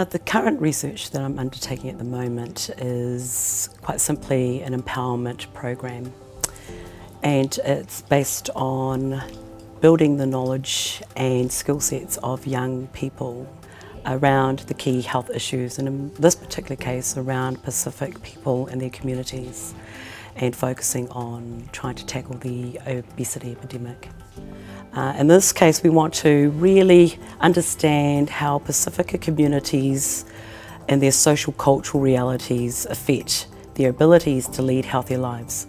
The current research that I'm undertaking at the moment is quite simply an empowerment program, and it's based on building the knowledge and skill sets of young people around the key health issues, and in this particular case around Pacific people and their communities, and focusing on trying to tackle the obesity epidemic. In this case, we want to really understand how Pasifika communities and their social cultural realities affect their abilities to lead healthier lives.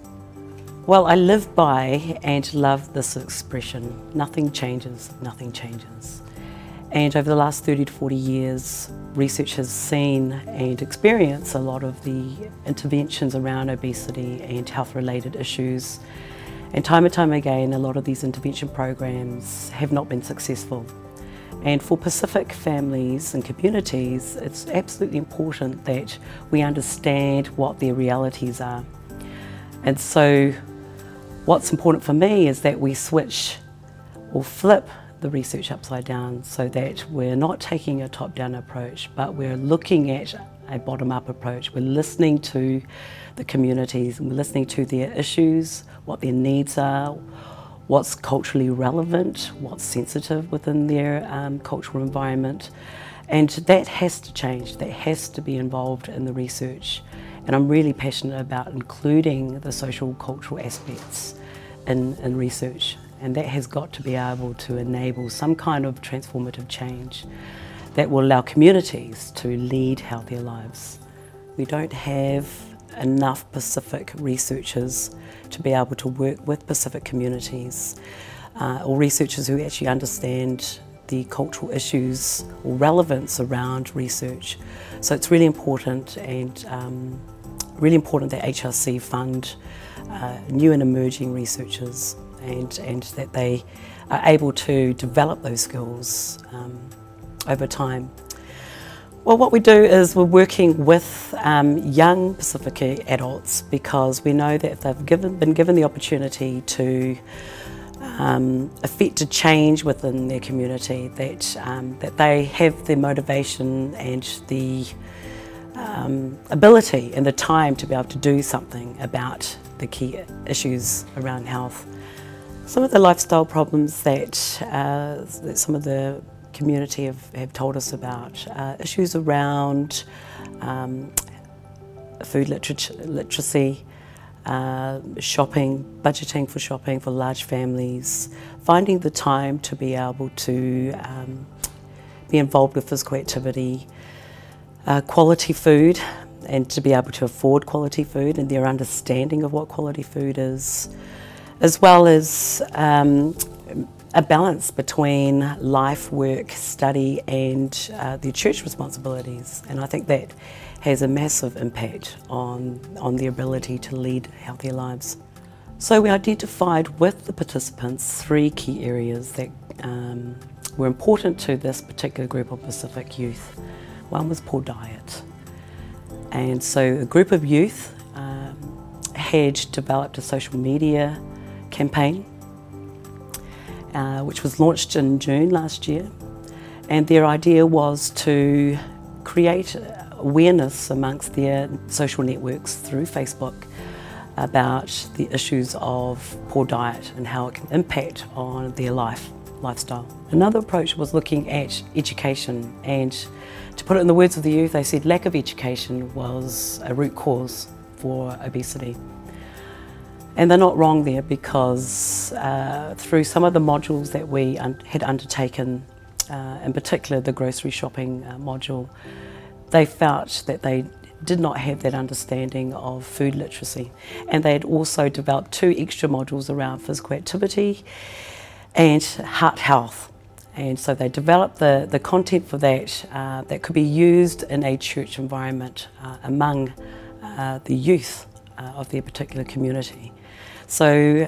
Well, I live by and love this expression: nothing changes, nothing changes. And over the last 30 to 40 years, research has seen and experienced a lot of the interventions around obesity and health-related issues. And time again, a lot of these intervention programs have not been successful. And for Pacific families and communities, it's absolutely important that we understand what their realities are. And so what's important for me is that we switch or flip the research upside down, so that we're not taking a top-down approach, but we're looking at a bottom-up approach. We're listening to the communities, and we're listening to their issues, what their needs are, what's culturally relevant, what's sensitive within their cultural environment. And that has to change, that has to be involved in the research. And I'm really passionate about including the social cultural aspects in research. And that has got to be able to enable some kind of transformative change that will allow communities to lead healthier lives. We don't have enough Pacific researchers to be able to work with Pacific communities, or researchers who actually understand the cultural issues or relevance around research. So it's really important, and really important that HRC fund new and emerging researchers, and that they are able to develop those skills over time. Well, what we do is we're working with young Pasifika adults, because we know that if they've been given the opportunity to affect a change within their community, that they have the motivation and the ability and the time to be able to do something about the key issues around health. Some of the lifestyle problems that some of the community have told us about, issues around food literacy, shopping, budgeting for shopping for large families, finding the time to be able to be involved with physical activity, quality food, and to be able to afford quality food, and their understanding of what quality food is, as well as a balance between life, work, study, and their church responsibilities. And I think that has a massive impact on their ability to lead healthier lives. So we identified with the participants 3 key areas that were important to this particular group of Pacific youth. One was poor diet. And so a group of youth had developed a social media campaign, which was launched in June last year. And their idea was to create awareness amongst their social networks through Facebook about the issues of poor diet and how it can impact on their lifestyle. Another approach was looking at education, and to put it in the words of the youth, they said lack of education was a root cause for obesity. And they're not wrong there, because through some of the modules that we had undertaken, in particular the grocery shopping module, they felt that they did not have that understanding of food literacy. And they had also developed 2 extra modules around physical activity and heart health. And so they developed the content for that that could be used in a church environment among the youth of their particular community. So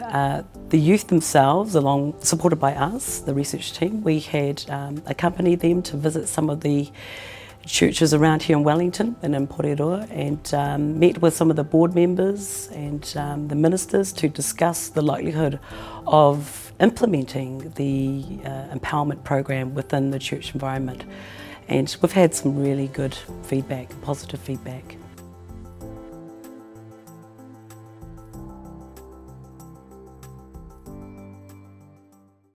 the youth themselves, supported by us, the research team, we had accompanied them to visit some of the churches around here in Wellington and in Porirua, and met with some of the board members and the ministers to discuss the likelihood of implementing the empowerment program within the church environment. And we've had some really good feedback, positive feedback.